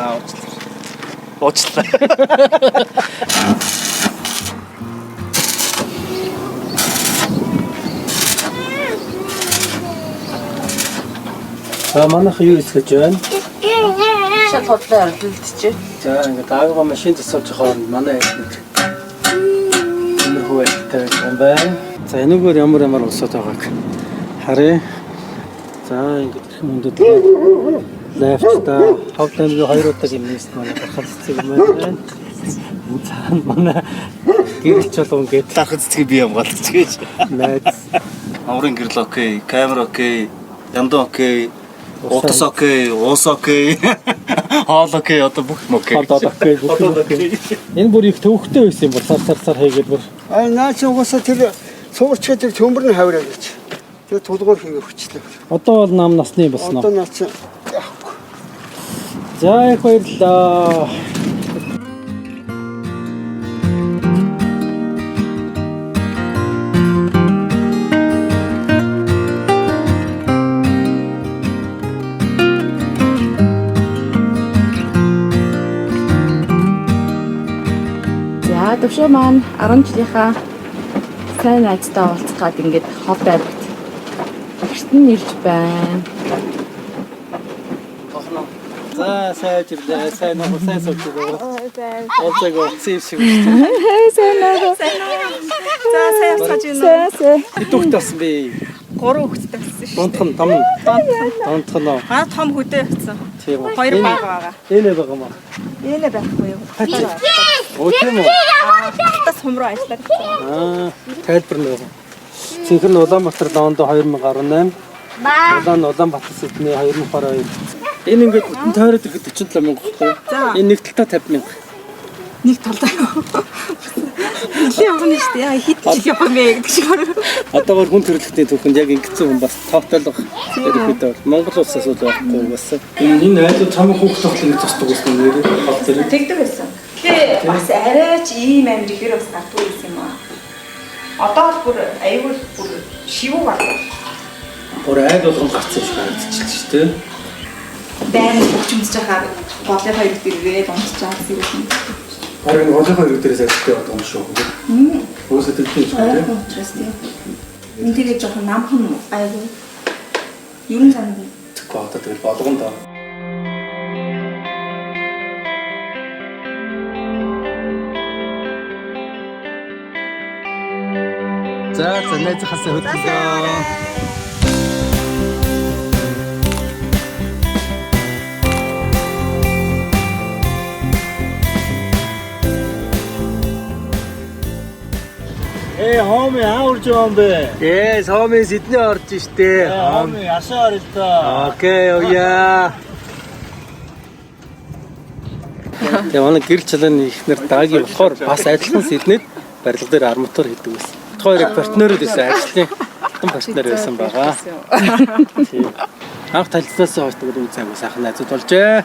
За уучлаа. За манайх юу хийх гэж байна? Шал хотлоо арилдчихэ. За ингээд аагууга машин засуулж хооронд манай нэг нөхөө тавьж байна. За энэгээр ямар усаад байгааг харъя. За ингээд их мөндөд лайфта хавтан хоёр удаа юмнээс манай гарах цэцэг юм байна. За манай гэрэлч болов ингээд дарах цэцгийг би хамгаалж гэж. найз Аврын гэрэл окей, камер окей, яндан окей, утас окей, уус окей, хоол окей, одоо бүх юм окей. Энэ бүр их төвхтэй байсан юм бол сар хийгээд бүр. Наач угаасаа тэр суурчгаа тэр төмөр нь хавраа гэж. Тэр тулгуур хийгээ хүчлээ. Одоо бол нам насны болсон. Одоо наач. За их баярлалаа. Төвшөө маань 10 жилийнхаа сайн найзтай уулзгаад ингээд ховд авирт гэртэн ирж байна. За сайжрлаа. Сайн суулжээ. Олзаг siiv шиг. Сайн аа. За сайн саж байна. Хэдүүхтэй болсон бэ? 3 хүүхэдтэй болсон шүү. Донтхон нөө. Том хөдөө болсон. Тийм үү. 2 байгаа. Энэ байгаа маа. Энэ байхгүй юу? Оо тийм үү. Тас хумруу ажиллаад. Тайлбар нөө. Цэнхэр нь Улаанбаатар лоонд 2018. Улаанбаатар Сидней 2022. Энэ ингээд бүтэн тойроод ирэхэд 47 мянга байхгүй. Энэ нэг талдаа 50 мянга. Нэг талдаа юу? Нилээ явна шүү дээ. Яа хит жил явах мэ гэдэг шиг байна. Одоогор хүн төрөлхтний түүхэнд яг ингэсэн хүн бас тоотой л баг. Ерөнхийдөө Монгол улсаас бол байхгүй бас. Энэ айлууд чамд хүүхд тоглохыг тусдаг гэсэн нэрээ хол зэрэг. Тэгдэг байсан. Тэгээ бас арайч ийм амир ихэр бас гартгүй байсан юм аа. Одоо бүр аюул бүр шивүү гардаг. Бүр айл болгон гарцсан шиг харагдчихлаа шүү дээ. Дайны хүчмж жахаар голын хоёр дээрээ унтчихсан гэсэн юм. Харин голын хоёр дээрээс ажилладаг одоо юм шүү. Өөсөө тэгсэн юм шүү дээ. Interesting. Энд тэгээ жоохон намхан аюул. Юу нэг санд Тэгэхгүй одоо тэгэл болгон доо. За найзахаас хөдлөө. Homie аурж юм бэ? Yes, homie Сидней орж штэ. Homie яшаа орё л доо. Окей, яа. Тэгээ манай гэрэл чалааны ихнэр дагийн болохоор бас адилхан Сиднейд барилга дээр арматур хийдэг байсан. Хоёрыг партнерууд байсан, ажлын партнер байсан байгаа. Тийм. Анх танилцсанаас хойш тэгвэл үн цагаа сайхан найзууд болжээ.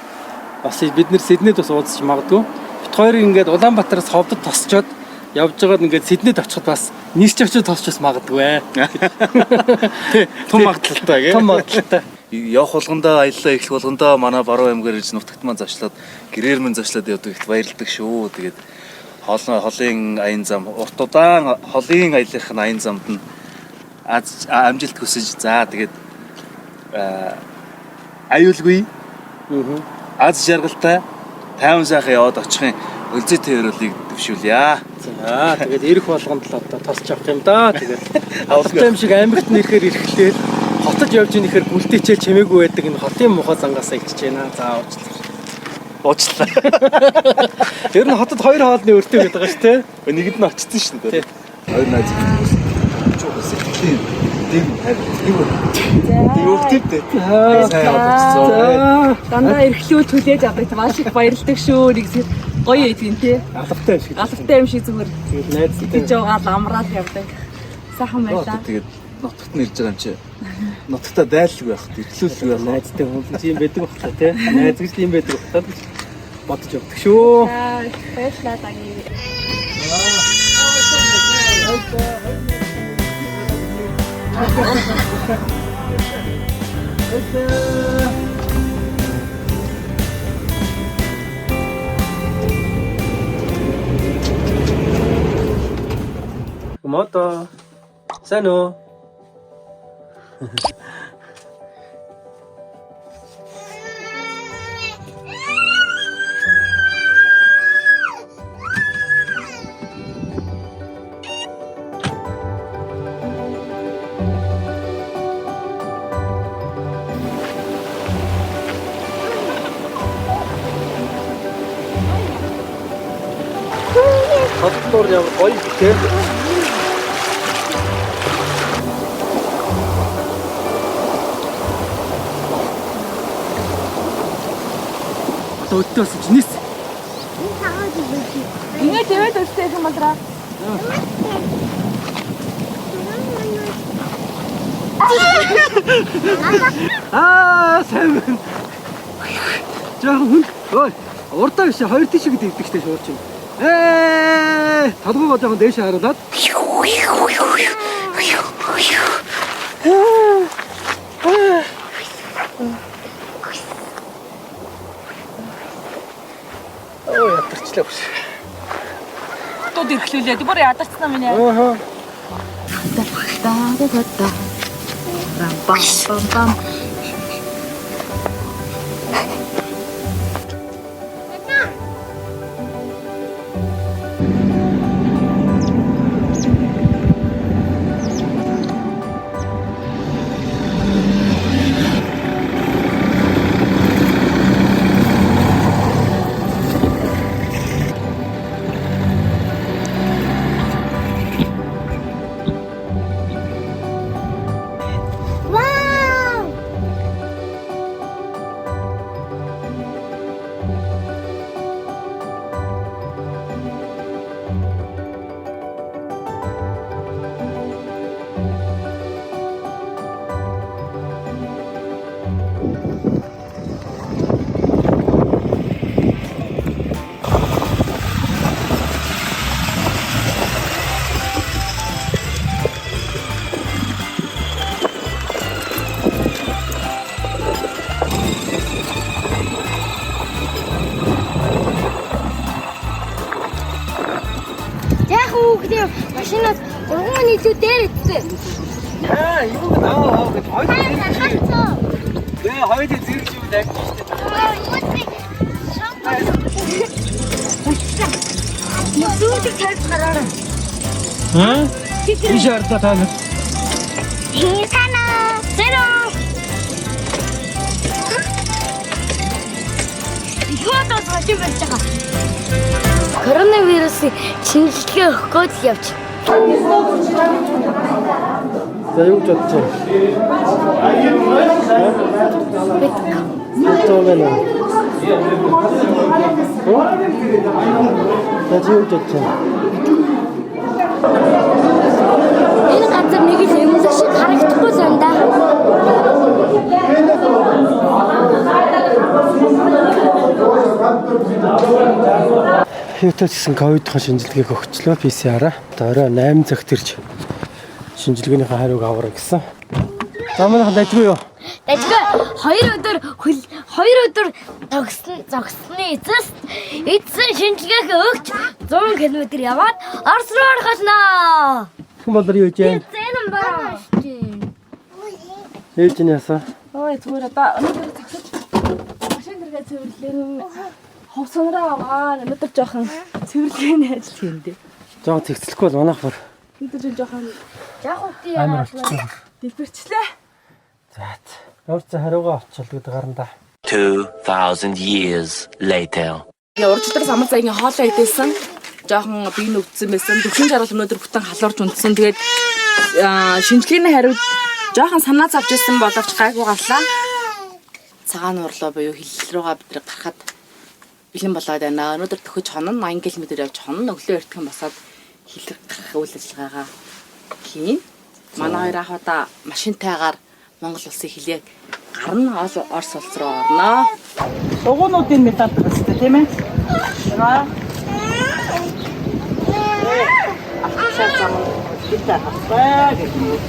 Бас бид нэр Сиднейд бас уулзч магадгүй. Бид хоёрыг ингээд Улаанбаатараас ховдод тосчоод явж байгаад ингээд Сиднейд очиход бас нийсч очиж тосчос магадгүй. Том магадaltaй гээ. Том магадaltaй. Явах болгондоо аяллаа эхлэх болгондоо манай баруун аймгаар ирж нутагт маань зочлоод гэрээр минь зочлоод явдаг ихт баярлдаг шүү. Тэгээд холын аян зам урт удаан холын аяллахын аян замд нь амжилт хүсэж за тэгээд аюулгүй аз жаргалтай тайван сайхан яваад очихын өлзөтэй өрөөлийг дэвшүүлье. За тэгээд ирэх болгонд л одоо тосч авах юм да. Тэгээд авалтай юм шиг аймагт нэрэхээр ирэхлээр хотод явж ирэхээр бүлтээчээ чимээгүй байдаг энэ хотын мухаа зангаасаа ичж байна. За уучлаа. Тэр нь хотод хоёр хоолны өртөө гэдэг байгаа шүү дээ. Нэгэд нь очсон шүү дээ. Хоёр найз Дандаа эрхлүү түлээж авдаг маш их баярлдаг шүү. Нэг гоё эдгэн тий. Алавтай юм шиг. Алавтай юм шиг зүгээр. Тэгээд найзтай Тэгж яваад амраад явдаг. Сайхан байлаа. Тэгээд нутагт нь ирж байгаа юм чи. Нутагтаа дайлгүй байх, эрхлүүлгүй байх. найзтай хүн юм байдаг багтаа тий. Найз гэж юм байдаг багтаа бодож явдаг шүү. Баярлалаа даги. Мото. Сайн уу? Хотдор ямар гоё те. Өдөөс чинээс. Ингээ тэвэд өстэй юм болроо. Сайн байна. Жаахан хүн. Ой, урдаа биш 2 тийш гэдэг идэгтэй шуурч юм. Толгойгоо жоохон дээш харуулад. Ой, ятарчлаа биш. Тод ирэхлүүлээ. Бүр ядарчсан минь. Ааха. Та. Рам пам пам. Машинаас 3 нийлүү дээр итсэн. Юу наа гэж хоёр зэрэг юм даа шүү дээ. Нүдүүд тарж гараарай. Би шаардлагатай тань. Хинкана. Зэро. Ихөөдөө зочим байж байгаа. Коронавирусын шинжилгээ өгөх гээд л явж. За юу ч бодчих. Төвлөө. За юу ч бодчих. Энэ газар нэг л юм шиг харагдахгүй л юм да. Хятадсан ковидын шинжилгээг өгчлөө PCR-аа. Одоо орой 8 цагт ирж шинжилгээнийхээ хариуг авараа гэсэн. За манайхан дайггүй юу? Дайггүй 2 өдөр зогсны эцэст эцсэн шинжилгээг өгч 100 км яваад Орос руу орхолноо. Хэн болор юу гэж? Зэнэн баа. Ээж нь ясаа? Ой зүгээр одоо өнөөдөр таксиж машин дэргээ цэвэрлэн ховсонроо аваа. Өнөөдөр жоохон цэвэрлэгийн ажил хийндээ. Жоо тэгцлэхгүй бол манайх бүр Өнөөдөр жоохон Яахуудын амар яагаад болчихсон. дэлбэрчлээ. За. Өөрцөө хариугаа авчвал гэдэг гаранда. 2000 years later. Уржлаас амар цагийн хоолоо идээсэн. Жоохон бие нүгдсэн байсан. Төвшин жаргал өнөөдөр бүтэн халуурж унтсан. Тэгээд шинжилгээний хариуд жоохон санаа зовж исэн боловч гайгүй гарлаа. Цагаан уурлаа буюу хил руугаа бид гарахад бэлэн болоод байна. Өнөөдөр төхөж хонон 80 км явж хонон өглөө эртхэн босоод хил гарах үйл ажиллагаагаа хийн. Манай хоёр ах удаа машинтайгаар Монгол улсын хилээ гарна Орос улс руу орно. Дугуйнуудын медаль өгсөн тийм ээ. Ахшаа зам битээ хасаа гэх юм.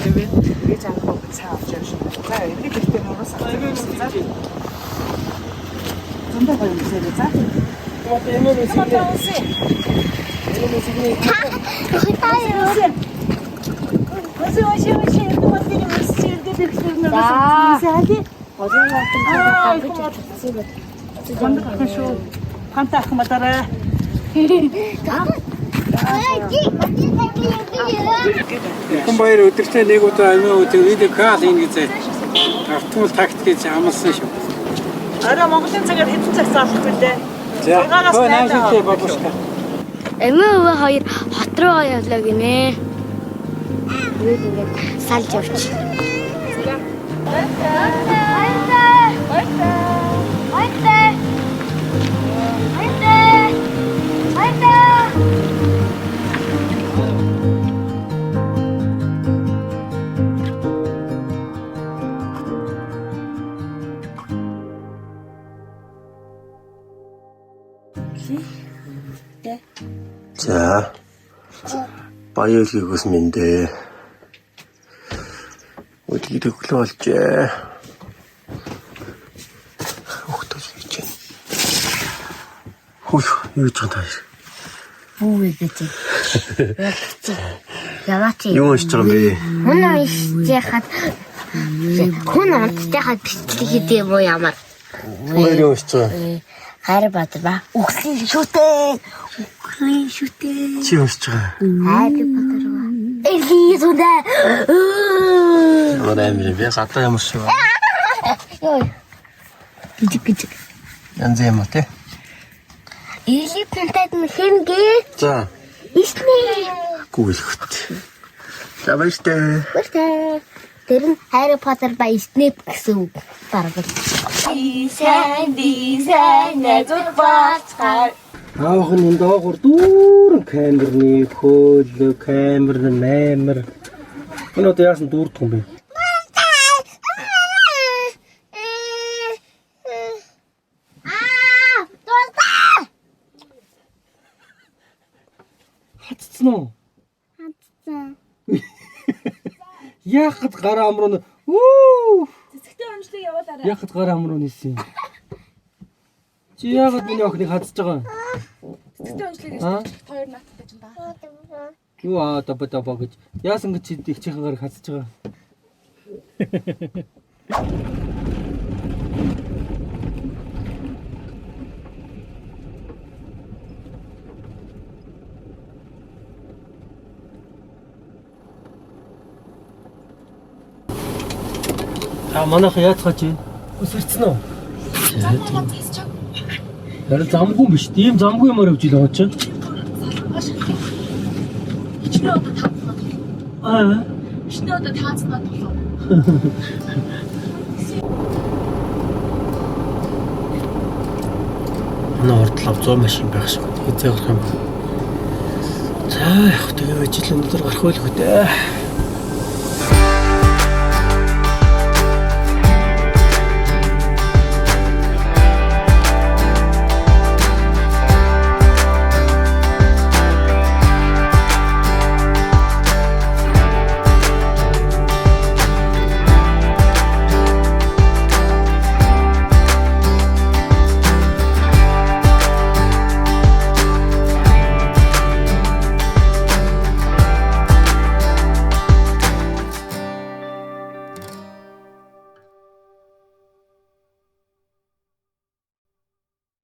Тэгээд гэж анхаа цаа авч явж байна. За энийг ихтэй нураас авчихсан. За. Зөндөө гоё юм зэрэг за. Хэн баяр өдөртөө нэг удаа амиа үдэг видео кал ингэж автомат тактикийг амласан шүү. Араа Монголын цагаар хэдэн цаг заалах вүлээ? За, наашигтэй бабушка. Эмээ хоёр хот руу явлаа гинэ. Салж явчих. За. Баярлалаа минь. Өдгий төглөө болжээ. Хөхтөж хийж байна. Хөөе, юу ч тааш. Бүү гэж. Яваач. Юу уншиж байгаа юм бэ? Хүн уншчихад хүн уншчихад бичлэг хийдэг юм уу ямар? Хүн юу уншиж байгаа? Хайр Баатар ба. Үхлийн шүтээ. Үхлийн шүтээ. Чи уншиж байгаа? Хайр Баатар ба. Эли зүдээ. Орой би гадаа ямар шиг ба. Йой. Гжиг. Янз юм уу те? Эли тантад мхэнгээ. За. Исний. Гүйлхт. За баяртай. Баяртай. Тэр нь Хайр Баатар ба Снэп гэсэн үг. Бараг. Дизайн нэзут бацхаар. Аах нь доогуур дүүрэн камерны хөөл, камер нэмэр. Энэ одоо яасан дүүрдэх юм бэ? Хатцсан уу? Хатцсан. Яахад гараа амруу. Үу! Цэцэгтэй онцлог явуулаарай. Яахад гараа амруу нисэн. Чи яагаад миний охиныг хатсаж байгаа? Цэцэгтэй онцлог гэж хоёр нааттай ч юм да. Юу аа дабаа гэж. Яасан гэж чи их чихэн гарыг хатсаж байгаа? Манайхан яацгаач вэ? Өсөрцөн үү? Харин замгүй биш. Ийм замгүй юмар явж байгаа ч. Ичнээ одоо таацнаа тоглоо. Манай ордлоо 100 машин байх шиг. Хэзээ авах юм бэ? За яг тэгээ жил өнөдөр гарах байлгүй дээ.